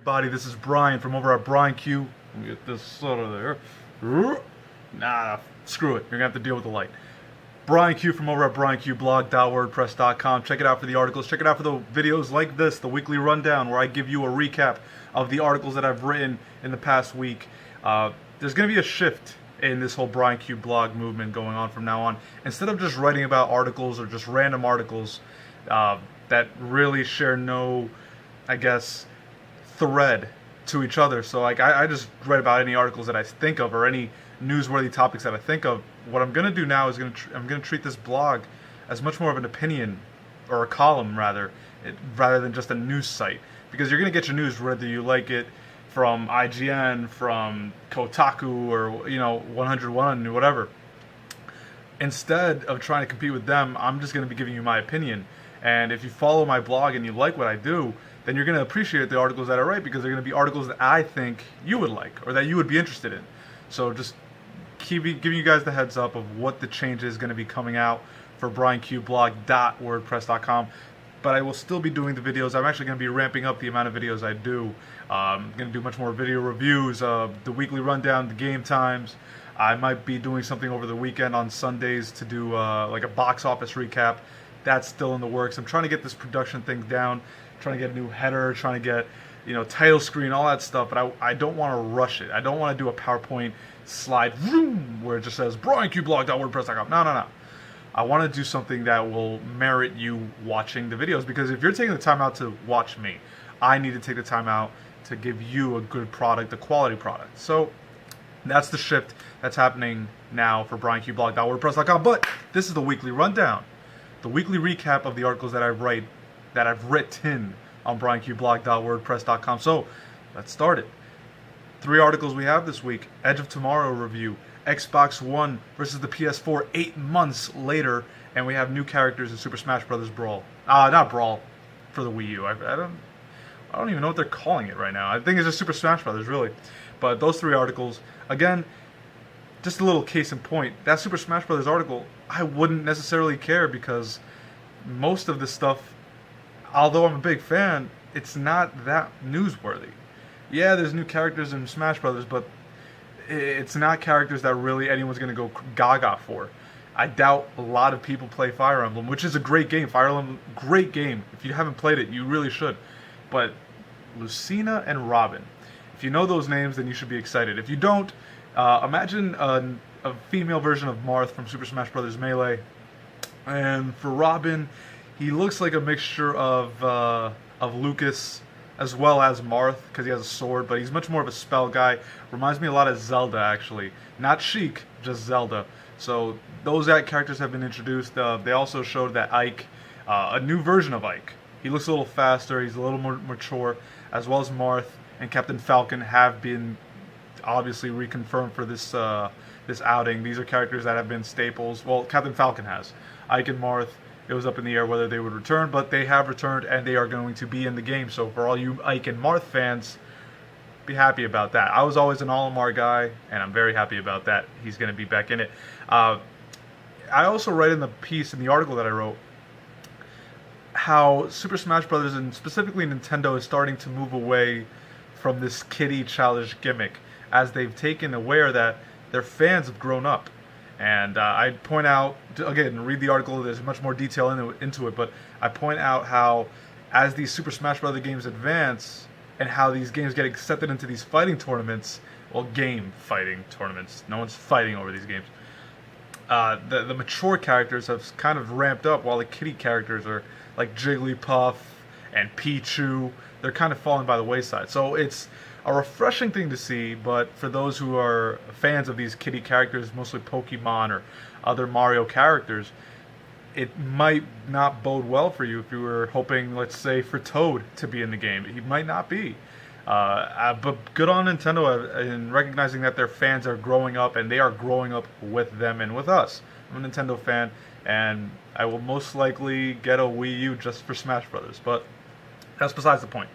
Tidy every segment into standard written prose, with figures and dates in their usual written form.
Everybody, this is Brian from over at Brian Q. Let me get this out of there. Nah, screw it. You're gonna have to deal with the light. Brian Q from over at BrianQblog.wordpress.com. Check it out for the articles. Check it out for the videos like this, the weekly rundown, where I give you a recap of the articles that I've written in the past week. There's gonna be a shift in this whole Brian Q blog movement going on from now on. Instead of just writing about articles or just random articles that really share no, I guess, thread to each other. So like I just write about any articles that I think of or any newsworthy topics that I think of. What I'm gonna do now is I'm gonna treat this blog as much more of an opinion, or a column rather, rather than just a news site. Because you're gonna get your news whether you like it from IGN, from Kotaku, or 101 or whatever. Instead of trying to compete with them, I'm just gonna be giving you my opinion. And if you follow my blog and you like what I do, then you're going to appreciate the articles that I write, because they're going to be articles that I think you would like or that you would be interested in. So just giving you guys the heads up of what the change is going to be coming out for BrianQblog.wordpress.com. But I will still be doing the videos. I'm actually going to be ramping up the amount of videos I do. I'm going to do much more video reviews, the weekly rundown, the game times. I might be doing something over the weekend on Sundays to do like a box office recap. That's still in the works. I'm trying to get this production thing down, trying to get a new header, trying to get, title screen, all that stuff, but I don't want to rush it. I don't want to do a PowerPoint slide where it just says BrianQblog.wordpress.com. No. I want to do something that will merit you watching the videos, because if you're taking the time out to watch me, I need to take the time out to give you a good product, a quality product. So that's the shift that's happening now for BrianQblog.wordpress.com. But this is the weekly rundown, the weekly recap of the articles that I've written on BrianQblog.wordpress.com. So let's start it. 3 articles we have this week: Edge of Tomorrow review, Xbox One versus the PS4 8 months later, and we have new characters in Super Smash Bros. Brawl. Not Brawl, for the Wii U. I don't even know what they're calling it right now. I think it's just Super Smash Bros. Really. But those 3 articles, again, just a little case in point. That Super Smash Bros. Article, I wouldn't necessarily care, because most of this stuff, although I'm a big fan, it's not that newsworthy. Yeah, there's new characters in Smash Brothers, but it's not characters that really anyone's going to go gaga for. I doubt a lot of people play Fire Emblem, which is a great game. Fire Emblem, great game. If you haven't played it, you really should. But Lucina and Robin, if you know those names, then you should be excited. If you don't, imagine a female version of Marth from Super Smash Bros. Melee. And for Robin, he looks like a mixture of Lucas as well as Marth, because he has a sword, but he's much more of a spell guy. Reminds me a lot of Zelda, actually. Not Sheik, just Zelda. So those characters have been introduced. They also showed that Ike, a new version of Ike. He looks a little faster, he's a little more mature, as well as Marth and Captain Falcon have been obviously reconfirmed for this outing. These are characters that have been staples. Well, Captain Falcon has. Ike and Marth, it was up in the air whether they would return, but they have returned and they are going to be in the game. So for all you Ike and Marth fans, be happy about that. I was always an Olimar guy, and I'm very happy about that. He's going to be back in it. I also write in the piece, in the article that I wrote, how Super Smash Bros. And specifically Nintendo is starting to move away from this kiddie childish gimmick, as they've taken aware that their fans have grown up. And I point out, again, read the article, there's much more detail into it, but I point out how as these Super Smash Bros. Games advance, and how these games get accepted into these fighting tournaments, well, game fighting tournaments, no one's fighting over these games, the mature characters have kind of ramped up, while the kiddie characters are like Jigglypuff and Pichu, they're kind of falling by the wayside. So it's a refreshing thing to see, but for those who are fans of these kiddie characters, mostly Pokemon or other Mario characters, it might not bode well for you if you were hoping, let's say, for Toad to be in the game. He might not be. But good on Nintendo in recognizing that their fans are growing up, and they are growing up with them and with us. I'm a Nintendo fan, and I will most likely get a Wii U just for Smash Brothers, but that's besides the point.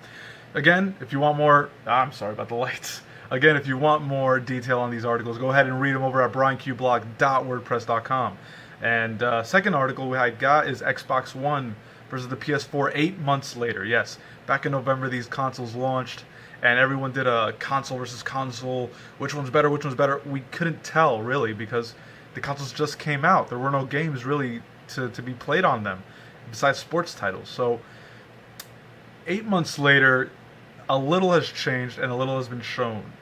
Again, if you want more, I'm sorry about the lights. Again, if you want more detail on these articles, go ahead and read them over at BrianQblog.wordpress.com. And second article I got is Xbox One versus the PS4 8 months later. Yes, back in November these consoles launched, and everyone did a console versus console, which one's better, which one's better. We couldn't tell really because the consoles just came out. There were no games really to be played on them besides sports titles. So 8 months later, a little has changed and a little has been shown.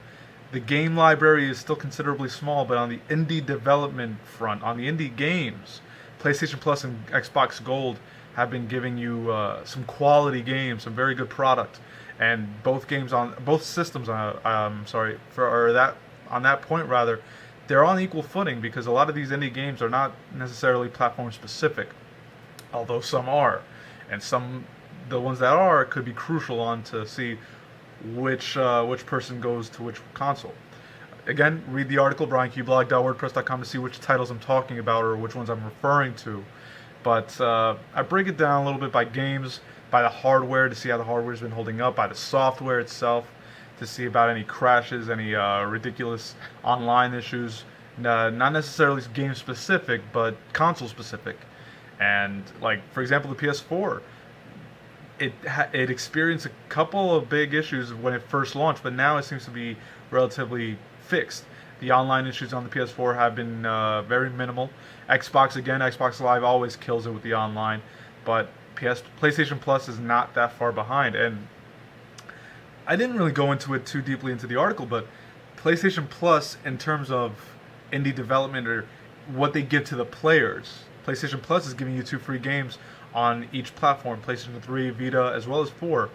The game library is still considerably small, but on the indie development front, on the indie games, PlayStation Plus and Xbox Gold have been giving you some quality games, some very good product, and both games on both systems. On that point rather, they're on equal footing because a lot of these indie games are not necessarily platform specific, although some are, and the ones that are could be crucial on to see which person goes to which console. Again, read the article, brianqblog.wordpress.com, to see which titles I'm talking about or which ones I'm referring to. But I break it down a little bit by games, by the hardware to see how the hardware's been holding up, by the software itself to see about any crashes, any ridiculous online issues, not necessarily game specific, but console specific. And like, for example, the PS4. It experienced a couple of big issues when it first launched, but now it seems to be relatively fixed. The online issues on the PS4 have been very minimal. Xbox Live always kills it with the online, but PlayStation Plus is not that far behind. And I didn't really go into it too deeply into the article, but PlayStation Plus, in terms of indie development or what they give to the players, PlayStation Plus is giving you 2 free games on each platform, PlayStation 3, Vita, as well as 4.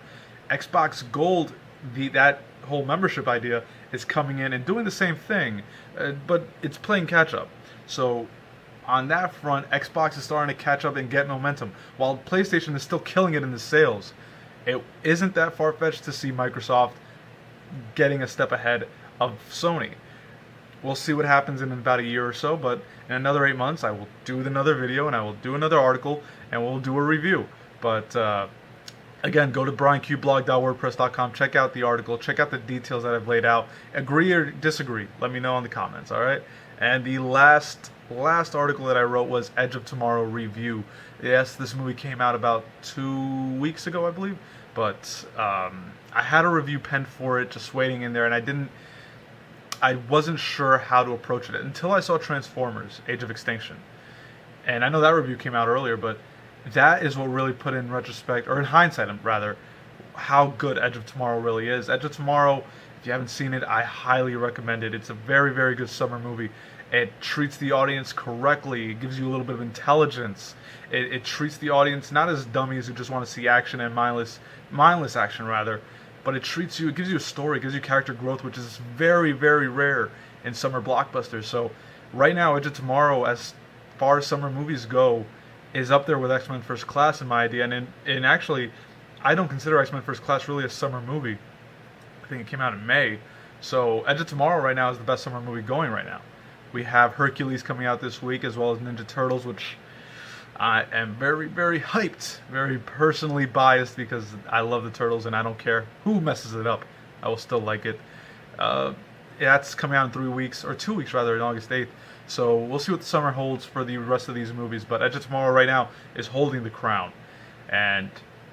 Xbox Gold, that whole membership idea, is coming in and doing the same thing, but it's playing catch-up. So on that front, Xbox is starting to catch up and get momentum, while PlayStation is still killing it in the sales. It isn't that far-fetched to see Microsoft getting a step ahead of Sony. We'll see what happens in about a year or so, but in another 8 months, I will do another video and I will do another article and we'll do a review. But again, go to brianqblog.wordpress.com, check out the article, check out the details that I've laid out. Agree or disagree, let me know in the comments, all right? And the last article that I wrote was Edge of Tomorrow review. Yes, this movie came out about 2 weeks ago, I believe, but I had a review penned for it, just waiting in there, and I wasn't sure how to approach it until I saw Transformers: Age of Extinction. And I know that review came out earlier, but that is what really put in retrospect, or in hindsight rather, how good Edge of Tomorrow really is. Edge of Tomorrow, if you haven't seen it, I highly recommend it. It's a very, very good summer movie. It treats the audience correctly. It gives you a little bit of intelligence. It treats the audience not as dummies who just want to see action and mindless action rather, but it gives you a story, it gives you character growth, which is very, very rare in summer blockbusters. So right now, Edge of Tomorrow, as far as summer movies go, is up there with X-Men First Class in my idea. And actually, I don't consider X-Men First Class really a summer movie. I think it came out in May. So Edge of Tomorrow right now is the best summer movie going right now. We have Hercules coming out this week, as well as Ninja Turtles, which I am very, very hyped, very personally biased because I love the Turtles and I don't care who messes it up. I will still like it. That's coming out in 3 weeks, or 2 weeks rather, on August 8th. So we'll see what the summer holds for the rest of these movies. But Edge of Tomorrow right now is holding the crown. And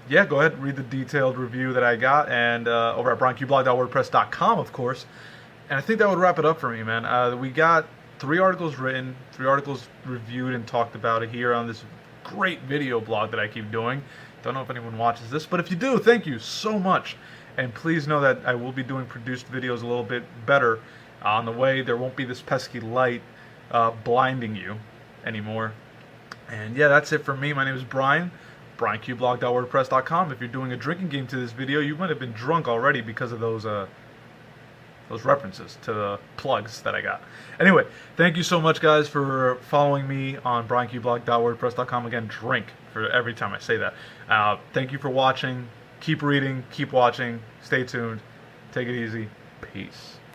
yeah, go ahead and read the detailed review that I got, and over at brianqblog.wordpress.com, of course. And I think that would wrap it up for me, man. We got 3 articles written, 3 articles reviewed and talked about it here on this great video blog that I keep doing. Don't know if anyone watches this, but if you do, thank you so much. And please know that I will be doing produced videos a little bit better on the way. There won't be this pesky light blinding you anymore. And yeah, that's it for me. My name is Brian, brianqblog.wordpress.com. If you're doing a drinking game to this video, you might have been drunk already because of those references to the plugs that I got. Anyway, thank you so much, guys, for following me on brianqblog.wordpress.com. Again, drink for every time I say that. Thank you for watching. Keep reading, keep watching, stay tuned, take it easy, peace.